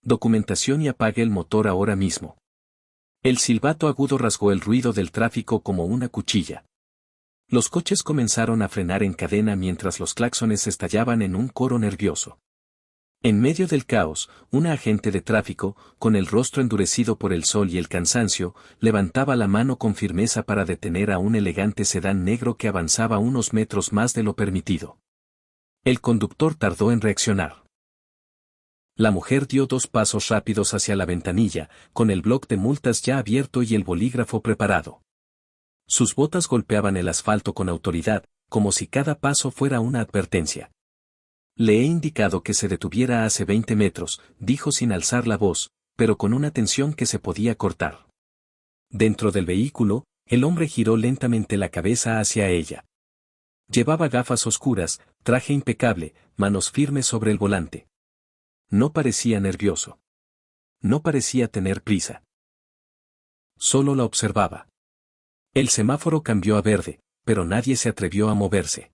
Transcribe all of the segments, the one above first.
Documentación y apague el motor ahora mismo. El silbato agudo rasgó el ruido del tráfico como una cuchilla. Los coches comenzaron a frenar en cadena mientras los claxones estallaban en un coro nervioso. En medio del caos, una agente de tráfico, con el rostro endurecido por el sol y el cansancio, levantaba la mano con firmeza para detener a un elegante sedán negro que avanzaba unos metros más de lo permitido. El conductor tardó en reaccionar. La mujer dio 2 pasos rápidos hacia la ventanilla, con el bloc de multas ya abierto y el bolígrafo preparado. Sus botas golpeaban el asfalto con autoridad, como si cada paso fuera una advertencia. Le he indicado que se detuviera hace 20 metros, dijo sin alzar la voz, pero con una tensión que se podía cortar. Dentro del vehículo, el hombre giró lentamente la cabeza hacia ella. Llevaba gafas oscuras, traje impecable, manos firmes sobre el volante. No parecía nervioso. No parecía tener prisa. Solo la observaba. El semáforo cambió a verde, pero nadie se atrevió a moverse.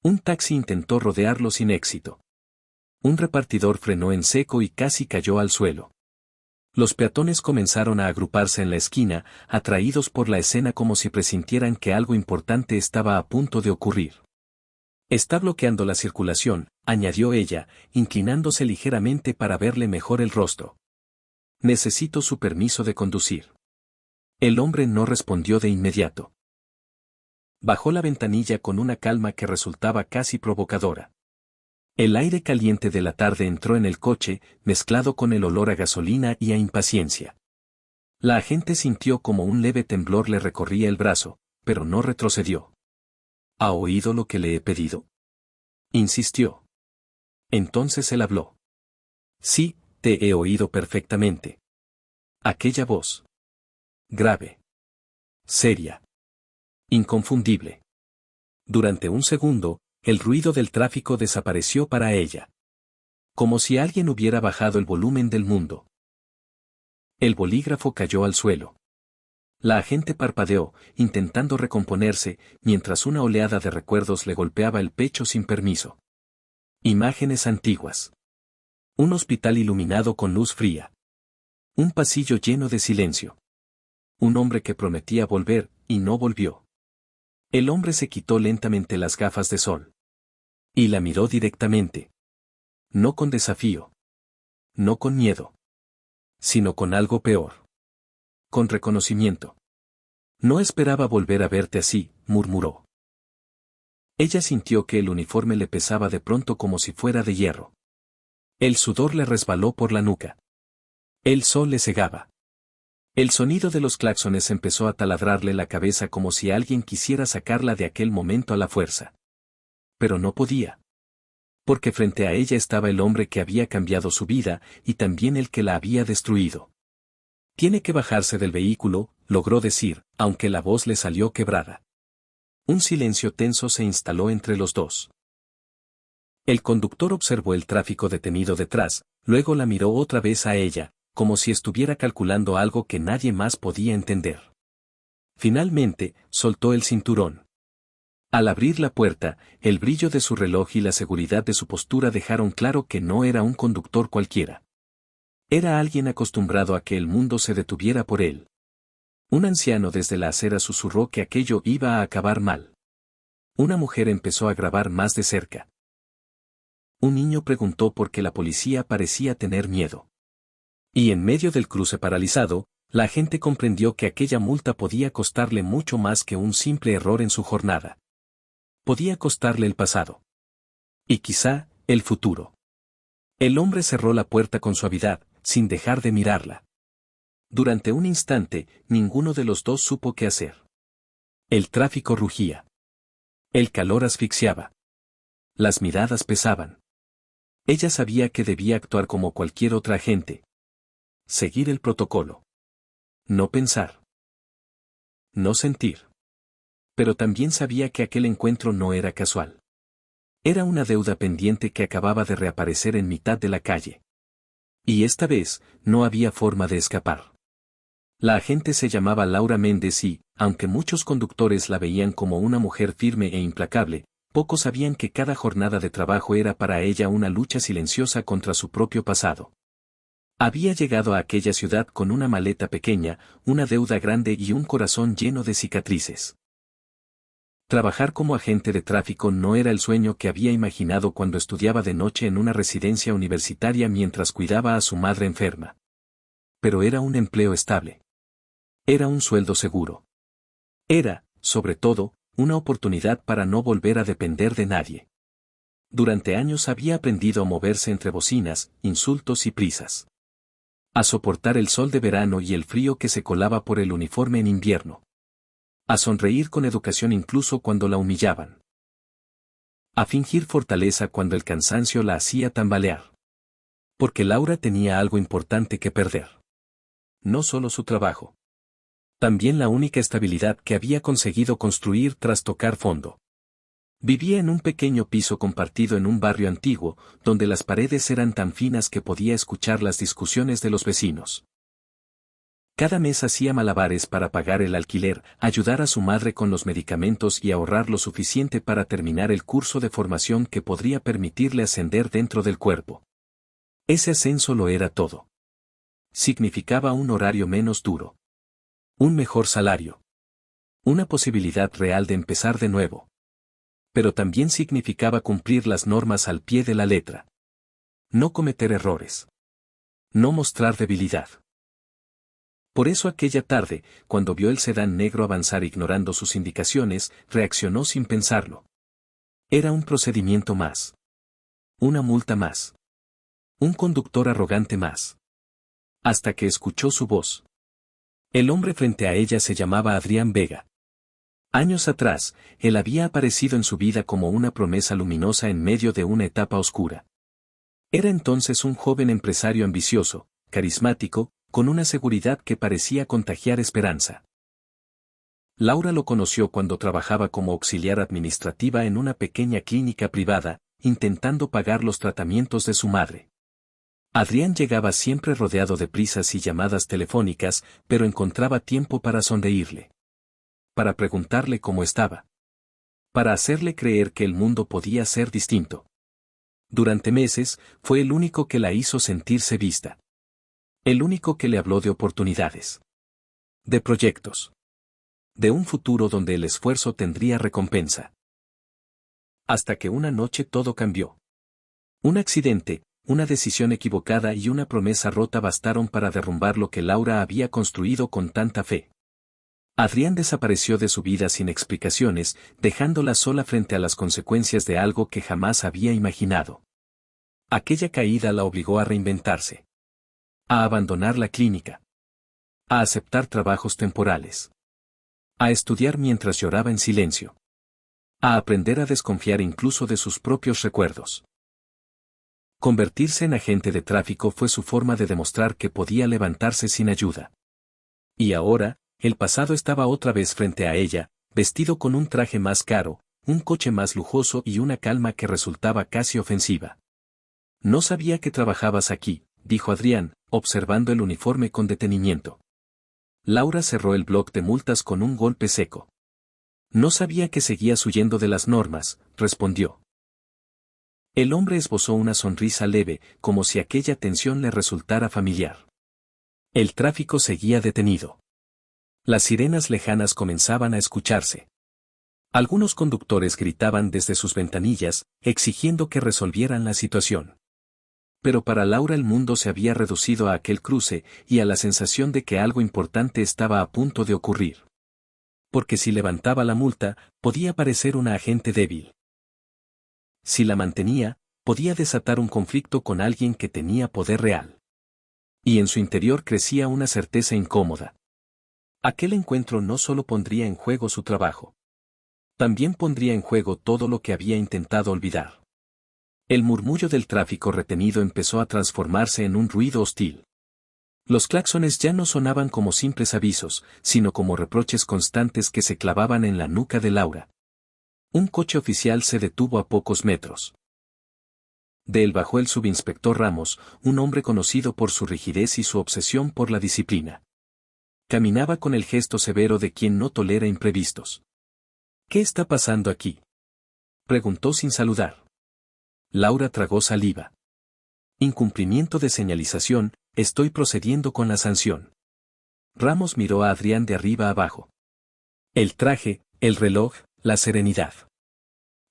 Un taxi intentó rodearlo sin éxito. Un repartidor frenó en seco y casi cayó al suelo. Los peatones comenzaron a agruparse en la esquina, atraídos por la escena como si presintieran que algo importante estaba a punto de ocurrir. Está bloqueando la circulación, añadió ella, inclinándose ligeramente para verle mejor el rostro. Necesito su permiso de conducir. El hombre no respondió de inmediato. Bajó la ventanilla con una calma que resultaba casi provocadora. El aire caliente de la tarde entró en el coche, mezclado con el olor a gasolina y a impaciencia. La agente sintió como un leve temblor le recorría el brazo, pero no retrocedió. ¿Ha oído lo que le he pedido? Insistió. Entonces él habló. Sí, te he oído perfectamente. Aquella voz. Grave. Seria. Inconfundible. Durante un segundo, el ruido del tráfico desapareció para ella. Como si alguien hubiera bajado el volumen del mundo. El bolígrafo cayó al suelo. La agente parpadeó, intentando recomponerse, mientras una oleada de recuerdos le golpeaba el pecho sin permiso. Imágenes antiguas. Un hospital iluminado con luz fría. Un pasillo lleno de silencio. Un hombre que prometía volver, y no volvió. El hombre se quitó lentamente las gafas de sol. Y la miró directamente. No con desafío. No con miedo. Sino con algo peor. Con reconocimiento. No esperaba volver a verte así, murmuró. Ella sintió que el uniforme le pesaba de pronto como si fuera de hierro. El sudor le resbaló por la nuca. El sol le cegaba. El sonido de los claxones empezó a taladrarle la cabeza como si alguien quisiera sacarla de aquel momento a la fuerza. Pero no podía. Porque frente a ella estaba el hombre que había cambiado su vida, y también el que la había destruido. Tiene que bajarse del vehículo, logró decir, aunque la voz le salió quebrada. Un silencio tenso se instaló entre los dos. El conductor observó el tráfico detenido detrás, luego la miró otra vez a ella, como si estuviera calculando algo que nadie más podía entender. Finalmente, soltó el cinturón. Al abrir la puerta, el brillo de su reloj y la seguridad de su postura dejaron claro que no era un conductor cualquiera. Era alguien acostumbrado a que el mundo se detuviera por él. Un anciano desde la acera susurró que aquello iba a acabar mal. Una mujer empezó a grabar más de cerca. Un niño preguntó por qué la policía parecía tener miedo. Y en medio del cruce paralizado, la gente comprendió que aquella multa podía costarle mucho más que un simple error en su jornada. Podía costarle el pasado. Y quizá, el futuro. El hombre cerró la puerta con suavidad, sin dejar de mirarla. Durante un instante, ninguno de los dos supo qué hacer. El tráfico rugía. El calor asfixiaba. Las miradas pesaban. Ella sabía que debía actuar como cualquier otra agente. Seguir el protocolo. No pensar. No sentir. Pero también sabía que aquel encuentro no era casual. Era una deuda pendiente que acababa de reaparecer en mitad de la calle. Y esta vez, no había forma de escapar. La agente se llamaba Laura Méndez y, aunque muchos conductores la veían como una mujer firme e implacable, pocos sabían que cada jornada de trabajo era para ella una lucha silenciosa contra su propio pasado. Había llegado a aquella ciudad con una maleta pequeña, una deuda grande y un corazón lleno de cicatrices. Trabajar como agente de tráfico no era el sueño que había imaginado cuando estudiaba de noche en una residencia universitaria mientras cuidaba a su madre enferma. Pero era un empleo estable. Era un sueldo seguro. Era, sobre todo, una oportunidad para no volver a depender de nadie. Durante años había aprendido a moverse entre bocinas, insultos y prisas. A soportar el sol de verano y el frío que se colaba por el uniforme en invierno. A sonreír con educación incluso cuando la humillaban. A fingir fortaleza cuando el cansancio la hacía tambalear. Porque Laura tenía algo importante que perder. No solo su trabajo. También la única estabilidad que había conseguido construir tras tocar fondo. Vivía en un pequeño piso compartido en un barrio antiguo, donde las paredes eran tan finas que podía escuchar las discusiones de los vecinos. Cada mes hacía malabares para pagar el alquiler, ayudar a su madre con los medicamentos y ahorrar lo suficiente para terminar el curso de formación que podría permitirle ascender dentro del cuerpo. Ese ascenso lo era todo. Significaba un horario menos duro. Un mejor salario. Una posibilidad real de empezar de nuevo. Pero también significaba cumplir las normas al pie de la letra. No cometer errores. No mostrar debilidad. Por eso aquella tarde, cuando vio el sedán negro avanzar ignorando sus indicaciones, reaccionó sin pensarlo. Era un procedimiento más. Una multa más. Un conductor arrogante más. Hasta que escuchó su voz. El hombre frente a ella se llamaba Adrián Vega. Años atrás, él había aparecido en su vida como una promesa luminosa en medio de una etapa oscura. Era entonces un joven empresario ambicioso, carismático, con una seguridad que parecía contagiar esperanza. Laura lo conoció cuando trabajaba como auxiliar administrativa en una pequeña clínica privada, intentando pagar los tratamientos de su madre. Adrián llegaba siempre rodeado de prisas y llamadas telefónicas, pero encontraba tiempo para sonreírle. Para preguntarle cómo estaba. Para hacerle creer que el mundo podía ser distinto. Durante meses, fue el único que la hizo sentirse vista. El único que le habló de oportunidades. De proyectos. De un futuro donde el esfuerzo tendría recompensa. Hasta que una noche todo cambió. Un accidente, una decisión equivocada y una promesa rota bastaron para derrumbar lo que Laura había construido con tanta fe. Adrián desapareció de su vida sin explicaciones, dejándola sola frente a las consecuencias de algo que jamás había imaginado. Aquella caída la obligó a reinventarse. A abandonar la clínica. A aceptar trabajos temporales. A estudiar mientras lloraba en silencio. A aprender a desconfiar incluso de sus propios recuerdos. Convertirse en agente de tráfico fue su forma de demostrar que podía levantarse sin ayuda. Y ahora, el pasado estaba otra vez frente a ella, vestido con un traje más caro, un coche más lujoso y una calma que resultaba casi ofensiva. No sabía que trabajabas aquí, dijo Adrián, observando el uniforme con detenimiento. Laura cerró el bloc de multas con un golpe seco. No sabía que seguías huyendo de las normas, respondió. El hombre esbozó una sonrisa leve, como si aquella tensión le resultara familiar. El tráfico seguía detenido. Las sirenas lejanas comenzaban a escucharse. Algunos conductores gritaban desde sus ventanillas, exigiendo que resolvieran la situación. Pero para Laura el mundo se había reducido a aquel cruce y a la sensación de que algo importante estaba a punto de ocurrir. Porque si levantaba la multa, podía parecer una agente débil. Si la mantenía, podía desatar un conflicto con alguien que tenía poder real. Y en su interior crecía una certeza incómoda. Aquel encuentro no solo pondría en juego su trabajo. También pondría en juego todo lo que había intentado olvidar. El murmullo del tráfico retenido empezó a transformarse en un ruido hostil. Los claxones ya no sonaban como simples avisos, sino como reproches constantes que se clavaban en la nuca de Laura. Un coche oficial se detuvo a pocos metros. De él bajó el subinspector Ramos, un hombre conocido por su rigidez y su obsesión por la disciplina. Caminaba con el gesto severo de quien no tolera imprevistos. ¿Qué está pasando aquí?, preguntó sin saludar. Laura tragó saliva. Incumplimiento de señalización, estoy procediendo con la sanción. Ramos miró a Adrián de arriba abajo. El traje, el reloj, la serenidad.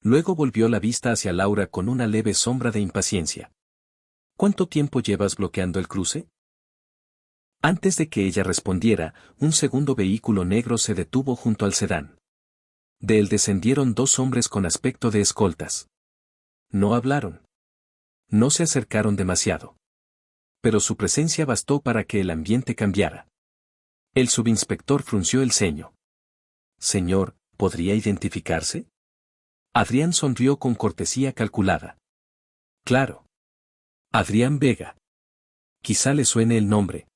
Luego volvió la vista hacia Laura con una leve sombra de impaciencia. ¿Cuánto tiempo llevas bloqueando el cruce? Antes de que ella respondiera, un segundo vehículo negro se detuvo junto al sedán. De él descendieron dos hombres con aspecto de escoltas. No hablaron. No se acercaron demasiado. Pero su presencia bastó para que el ambiente cambiara. El subinspector frunció el ceño. Señor, ¿podría identificarse? Adrián sonrió con cortesía calculada. Claro. Adrián Vega. Quizá le suene el nombre.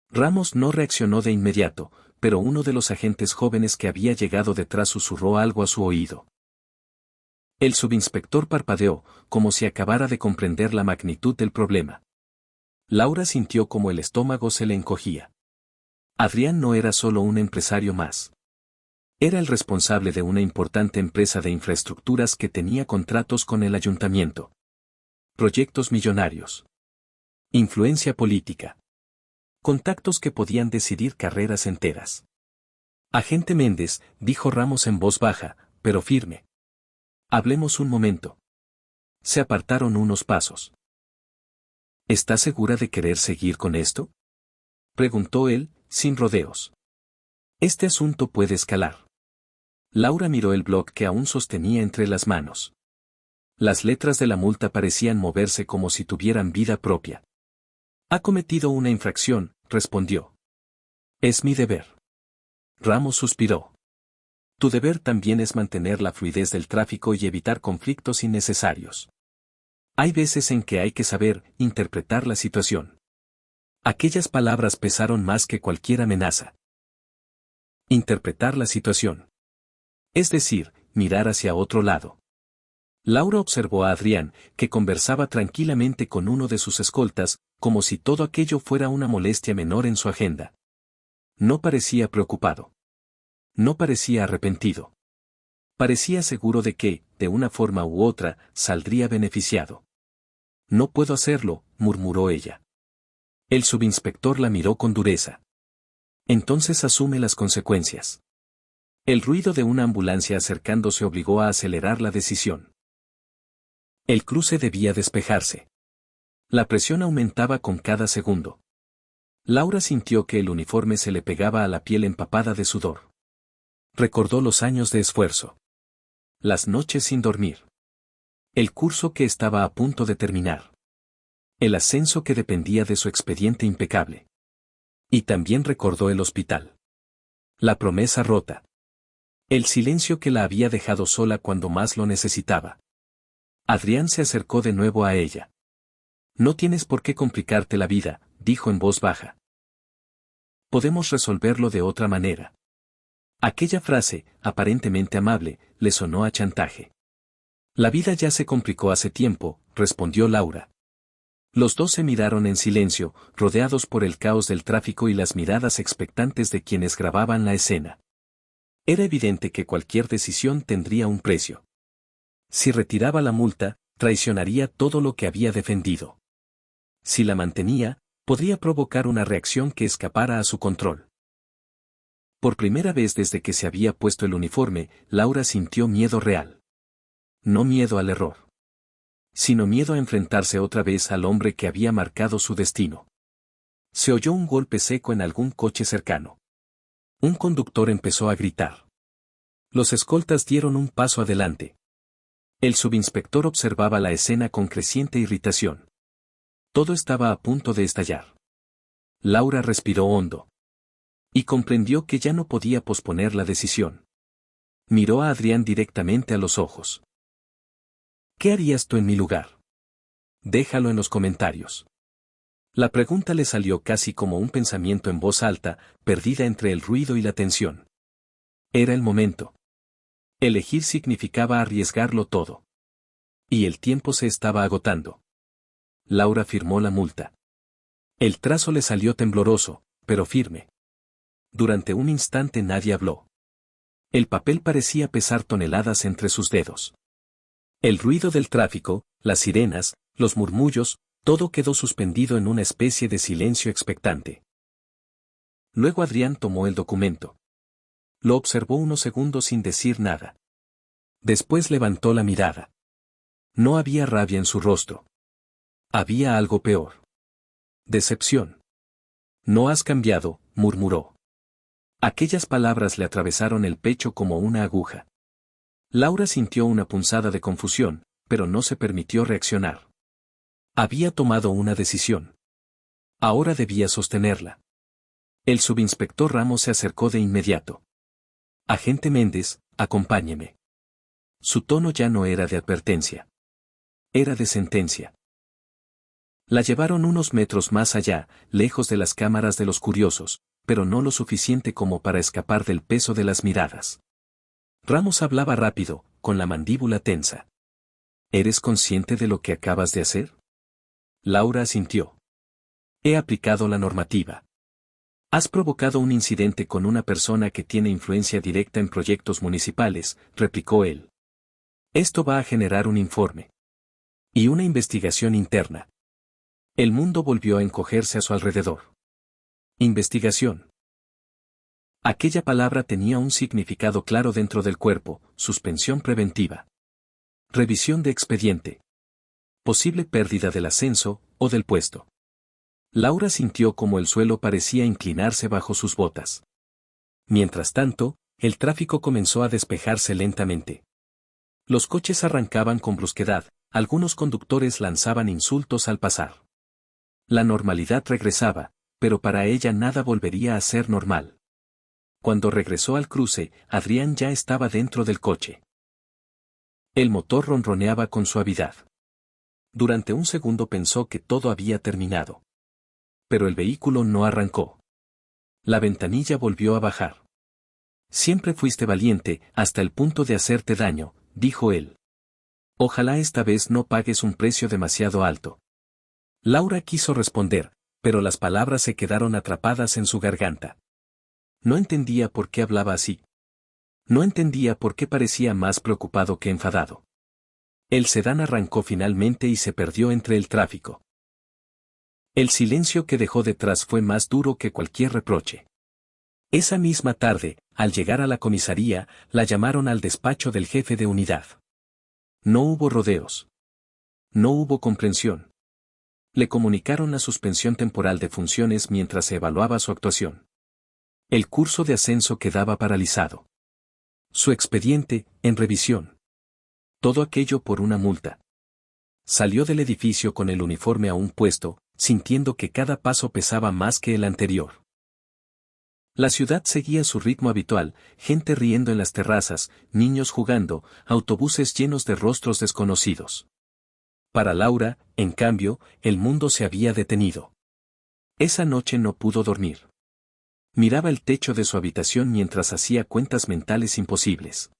Ramos no reaccionó de inmediato, pero uno de los agentes jóvenes que había llegado detrás susurró algo a su oído. El subinspector parpadeó, como si acabara de comprender la magnitud del problema. Laura sintió como el estómago se le encogía. Adrián no era solo un empresario más. Era el responsable de una importante empresa de infraestructuras que tenía contratos con el ayuntamiento. Proyectos millonarios. Influencia política. Contactos que podían decidir carreras enteras. Agente Méndez, dijo Ramos en voz baja, pero firme. Hablemos un momento. Se apartaron unos pasos. ¿Está segura de querer seguir con esto? Preguntó él, sin rodeos. Este asunto puede escalar. Laura miró el bloc que aún sostenía entre las manos. Las letras de la multa parecían moverse como si tuvieran vida propia. Ha cometido una infracción, respondió. Es mi deber. Ramos suspiró. Tu deber también es mantener la fluidez del tráfico y evitar conflictos innecesarios. Hay veces en que hay que saber interpretar la situación. Aquellas palabras pesaron más que cualquier amenaza. Interpretar la situación. Es decir, mirar hacia otro lado. Laura observó a Adrián, que conversaba tranquilamente con uno de sus escoltas, como si todo aquello fuera una molestia menor en su agenda. No parecía preocupado. No parecía arrepentido. Parecía seguro de que, de una forma u otra, saldría beneficiado. No puedo hacerlo, murmuró ella. El subinspector la miró con dureza. Entonces asume las consecuencias. El ruido de una ambulancia acercándose obligó a acelerar la decisión. El cruce debía despejarse. La presión aumentaba con cada segundo. Laura sintió que el uniforme se le pegaba a la piel empapada de sudor. Recordó los años de esfuerzo. Las noches sin dormir. El curso que estaba a punto de terminar. El ascenso que dependía de su expediente impecable. Y también recordó el hospital. La promesa rota. El silencio que la había dejado sola cuando más lo necesitaba. Adrián se acercó de nuevo a ella. No tienes por qué complicarte la vida, dijo en voz baja. Podemos resolverlo de otra manera. Aquella frase, aparentemente amable, le sonó a chantaje. La vida ya se complicó hace tiempo, respondió Laura. Los dos se miraron en silencio, rodeados por el caos del tráfico y las miradas expectantes de quienes grababan la escena. Era evidente que cualquier decisión tendría un precio. Si retiraba la multa, traicionaría todo lo que había defendido. Si la mantenía, podría provocar una reacción que escapara a su control. Por primera vez desde que se había puesto el uniforme, Laura sintió miedo real. No miedo al error. Sino miedo a enfrentarse otra vez al hombre que había marcado su destino. Se oyó un golpe seco en algún coche cercano. Un conductor empezó a gritar. Los escoltas dieron un paso adelante. El subinspector observaba la escena con creciente irritación. Todo estaba a punto de estallar. Laura respiró hondo. Y comprendió que ya no podía posponer la decisión. Miró a Adrián directamente a los ojos. ¿Qué harías tú en mi lugar? Déjalo en los comentarios. La pregunta le salió casi como un pensamiento en voz alta, perdida entre el ruido y la tensión. Era el momento. Elegir significaba arriesgarlo todo. Y el tiempo se estaba agotando. Laura firmó la multa. El trazo le salió tembloroso, pero firme. Durante un instante nadie habló. El papel parecía pesar toneladas entre sus dedos. El ruido del tráfico, las sirenas, los murmullos, Todo quedó suspendido en una especie de silencio expectante. Luego Adrián tomó el documento. Lo observó unos segundos sin decir nada. Después levantó la mirada. No había rabia en su rostro. Había algo peor. Decepción. No has cambiado, murmuró. Aquellas palabras le atravesaron el pecho como una aguja. Laura sintió una punzada de confusión, pero no se permitió reaccionar. Había tomado una decisión. Ahora debía sostenerla. El subinspector Ramos se acercó de inmediato. Agente Méndez, acompáñeme. Su tono ya no era de advertencia. Era de sentencia. La llevaron unos metros más allá, lejos de las cámaras de los curiosos, pero no lo suficiente como para escapar del peso de las miradas. Ramos hablaba rápido, con la mandíbula tensa. ¿Eres consciente de lo que acabas de hacer? Laura asintió. He aplicado la normativa. Has provocado un incidente con una persona que tiene influencia directa en proyectos municipales, replicó él. Esto va a generar un informe. Y una investigación interna. El mundo volvió a encogerse a su alrededor. Investigación. Aquella palabra tenía un significado claro dentro del cuerpo: suspensión preventiva. Revisión de expediente. Posible pérdida del ascenso, o del puesto. Laura sintió como el suelo parecía inclinarse bajo sus botas. Mientras tanto, el tráfico comenzó a despejarse lentamente. Los coches arrancaban con brusquedad, algunos conductores lanzaban insultos al pasar. La normalidad regresaba, pero para ella nada volvería a ser normal. Cuando regresó al cruce, Adrián ya estaba dentro del coche. El motor ronroneaba con suavidad. Durante un segundo pensó que todo había terminado. Pero el vehículo no arrancó. La ventanilla volvió a bajar. Siempre fuiste valiente, hasta el punto de hacerte daño, dijo él. Ojalá esta vez no pagues un precio demasiado alto. Laura quiso responder, pero las palabras se quedaron atrapadas en su garganta. No entendía por qué hablaba así. No entendía por qué parecía más preocupado que enfadado. El sedán arrancó finalmente y se perdió entre el tráfico. El silencio que dejó detrás fue más duro que cualquier reproche. Esa misma tarde, al llegar a la comisaría, la llamaron al despacho del jefe de unidad. No hubo rodeos. No hubo comprensión. Le comunicaron la suspensión temporal de funciones mientras se evaluaba su actuación. El curso de ascenso quedaba paralizado. Su expediente, en revisión. Todo aquello por una multa. Salió del edificio con el uniforme aún puesto, sintiendo que cada paso pesaba más que el anterior. La ciudad seguía su ritmo habitual, gente riendo en las terrazas, niños jugando, autobuses llenos de rostros desconocidos. Para Laura, en cambio, el mundo se había detenido. Esa noche no pudo dormir. Miraba el techo de su habitación mientras hacía cuentas mentales imposibles.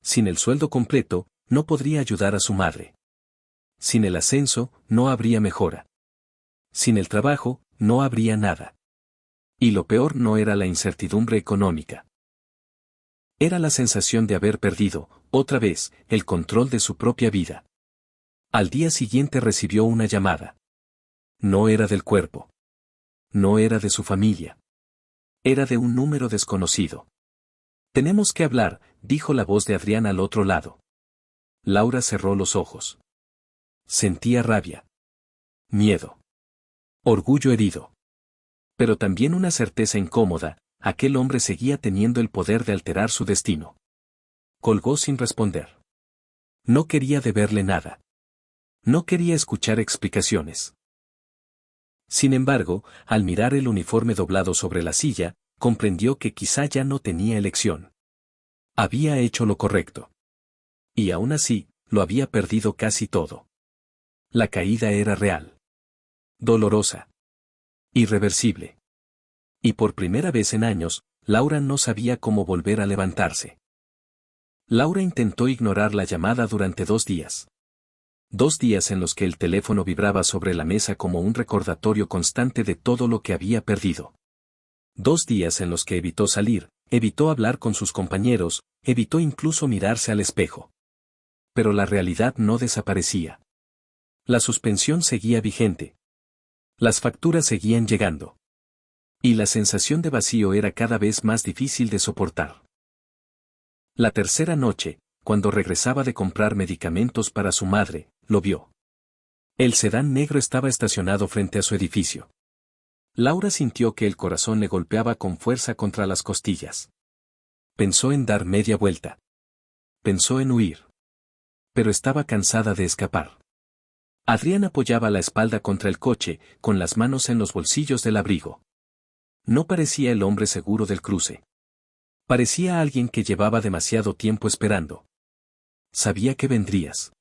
Sin el sueldo completo, no podría ayudar a su madre. Sin el ascenso, no habría mejora. Sin el trabajo, no habría nada. Y lo peor no era la incertidumbre económica. Era la sensación de haber perdido, otra vez, el control de su propia vida. Al día siguiente recibió una llamada. No era del cuerpo. No era de su familia. Era de un número desconocido. Tenemos que hablar, dijo la voz de Adrián al otro lado. Laura cerró los ojos. Sentía rabia. Miedo. Orgullo herido. Pero también una certeza incómoda: aquel hombre seguía teniendo el poder de alterar su destino. Colgó sin responder. No quería deberle nada. No quería escuchar explicaciones. Sin embargo, al mirar el uniforme doblado sobre la silla, comprendió que quizá ya no tenía elección. Había hecho lo correcto. Y aún así, lo había perdido casi todo. La caída era real. Dolorosa. Irreversible. Y por primera vez en años, Laura no sabía cómo volver a levantarse. Laura intentó ignorar la llamada durante 2 días. 2 días en los que el teléfono vibraba sobre la mesa como un recordatorio constante de todo lo que había perdido. 2 días en los que evitó salir, evitó hablar con sus compañeros, evitó incluso mirarse al espejo. Pero la realidad no desaparecía. La suspensión seguía vigente. Las facturas seguían llegando. Y la sensación de vacío era cada vez más difícil de soportar. La tercera noche, cuando regresaba de comprar medicamentos para su madre, lo vio. El sedán negro estaba estacionado frente a su edificio. Laura sintió que el corazón le golpeaba con fuerza contra las costillas. Pensó en dar media vuelta. Pensó en huir. Pero estaba cansada de escapar. Adrián apoyaba la espalda contra el coche, con las manos en los bolsillos del abrigo. No parecía el hombre seguro del cruce. Parecía alguien que llevaba demasiado tiempo esperando. Sabía que vendrías.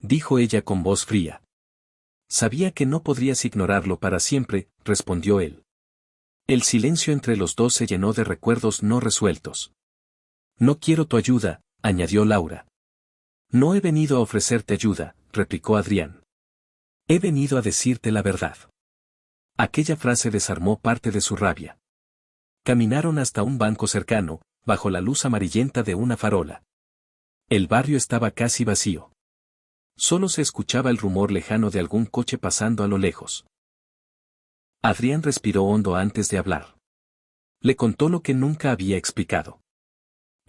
Dijo ella con voz fría. Sabía que no podrías ignorarlo para siempre, respondió él. El silencio entre los dos se llenó de recuerdos no resueltos. No quiero tu ayuda, añadió Laura. No he venido a ofrecerte ayuda, replicó Adrián. He venido a decirte la verdad. Aquella frase desarmó parte de su rabia. Caminaron hasta un banco cercano, bajo la luz amarillenta de una farola. El barrio estaba casi vacío. Solo se escuchaba el rumor lejano de algún coche pasando a lo lejos. Adrián respiró hondo antes de hablar. Le contó lo que nunca había explicado.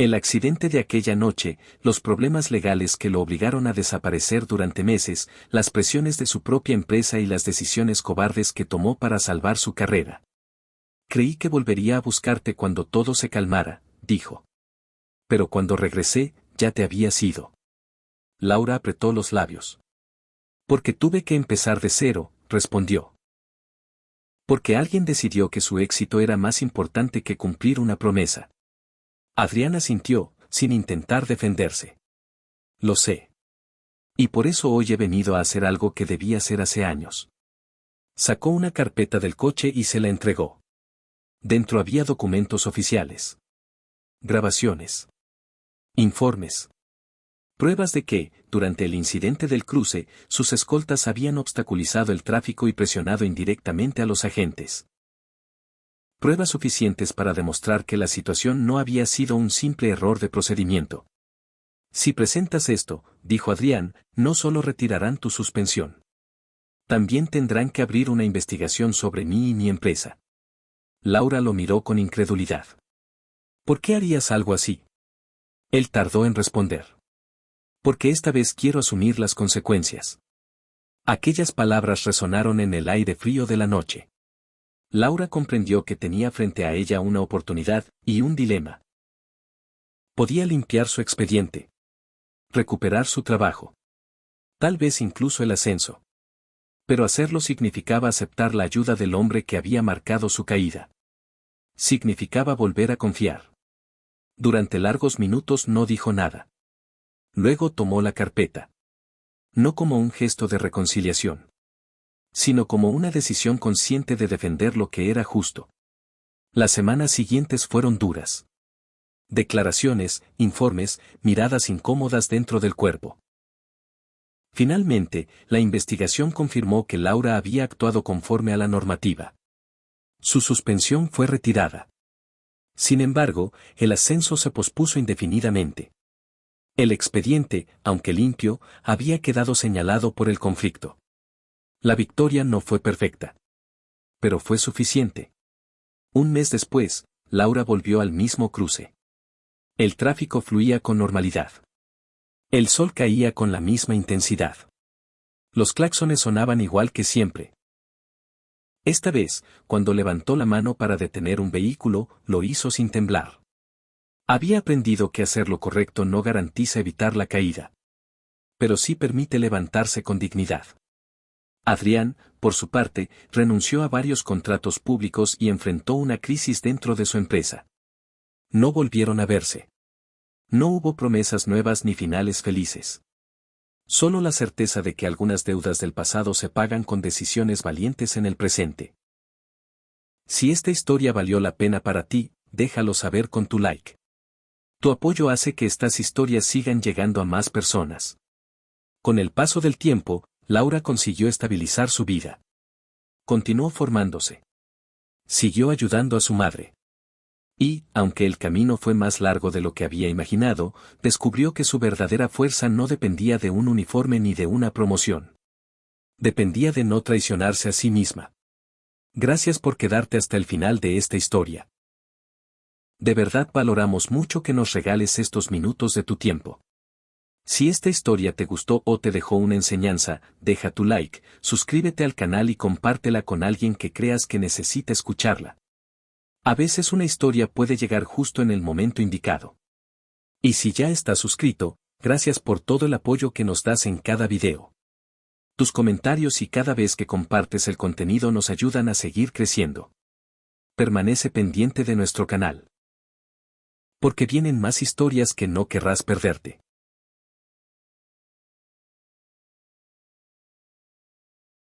El accidente de aquella noche, los problemas legales que lo obligaron a desaparecer durante meses, las presiones de su propia empresa y las decisiones cobardes que tomó para salvar su carrera. Creí que volvería a buscarte cuando todo se calmara, dijo. Pero cuando regresé, ya te habías ido. Laura apretó los labios. Porque tuve que empezar de cero, respondió. Porque alguien decidió que su éxito era más importante que cumplir una promesa. Adrián asintió, sin intentar defenderse. Lo sé. Y por eso hoy he venido a hacer algo que debía hacer hace años. Sacó una carpeta del coche y se la entregó. Dentro había documentos oficiales. Grabaciones. Informes. Pruebas de que, durante el incidente del cruce, sus escoltas habían obstaculizado el tráfico y presionado indirectamente a los agentes. Pruebas suficientes para demostrar que la situación no había sido un simple error de procedimiento. Si presentas esto, dijo Adrián, no solo retirarán tu suspensión. También tendrán que abrir una investigación sobre mí y mi empresa. Laura lo miró con incredulidad. ¿Por qué harías algo así? Él tardó en responder. Porque esta vez quiero asumir las consecuencias. Aquellas palabras resonaron en el aire frío de la noche. Laura comprendió que tenía frente a ella una oportunidad y un dilema. Podía limpiar su expediente. Recuperar su trabajo. Tal vez incluso el ascenso. Pero hacerlo significaba aceptar la ayuda del hombre que había marcado su caída. Significaba volver a confiar. Durante largos minutos no dijo nada. Luego tomó la carpeta. No como un gesto de reconciliación, sino como una decisión consciente de defender lo que era justo. Las semanas siguientes fueron duras. Declaraciones, informes, miradas incómodas dentro del cuerpo. Finalmente, la investigación confirmó que Laura había actuado conforme a la normativa. Su suspensión fue retirada. Sin embargo, el ascenso se pospuso indefinidamente. El expediente, aunque limpio, había quedado señalado por el conflicto. La victoria no fue perfecta. Pero fue suficiente. Un mes después, Laura volvió al mismo cruce. El tráfico fluía con normalidad. El sol caía con la misma intensidad. Los claxones sonaban igual que siempre. Esta vez, cuando levantó la mano para detener un vehículo, lo hizo sin temblar. Había aprendido que hacer lo correcto no garantiza evitar la caída. Pero sí permite levantarse con dignidad. Adrián, por su parte, renunció a varios contratos públicos y enfrentó una crisis dentro de su empresa. No volvieron a verse. No hubo promesas nuevas ni finales felices. Solo la certeza de que algunas deudas del pasado se pagan con decisiones valientes en el presente. Si esta historia valió la pena para ti, déjalo saber con tu like. Tu apoyo hace que estas historias sigan llegando a más personas. Con el paso del tiempo, Laura consiguió estabilizar su vida. Continuó formándose. Siguió ayudando a su madre. Y, aunque el camino fue más largo de lo que había imaginado, descubrió que su verdadera fuerza no dependía de un uniforme ni de una promoción. Dependía de no traicionarse a sí misma. Gracias por quedarte hasta el final de esta historia. De verdad valoramos mucho que nos regales estos minutos de tu tiempo. Si esta historia te gustó o te dejó una enseñanza, deja tu like, suscríbete al canal y compártela con alguien que creas que necesita escucharla. A veces una historia puede llegar justo en el momento indicado. Y si ya estás suscrito, gracias por todo el apoyo que nos das en cada video. Tus comentarios y cada vez que compartes el contenido nos ayudan a seguir creciendo. Permanece pendiente de nuestro canal. Porque vienen más historias que no querrás perderte.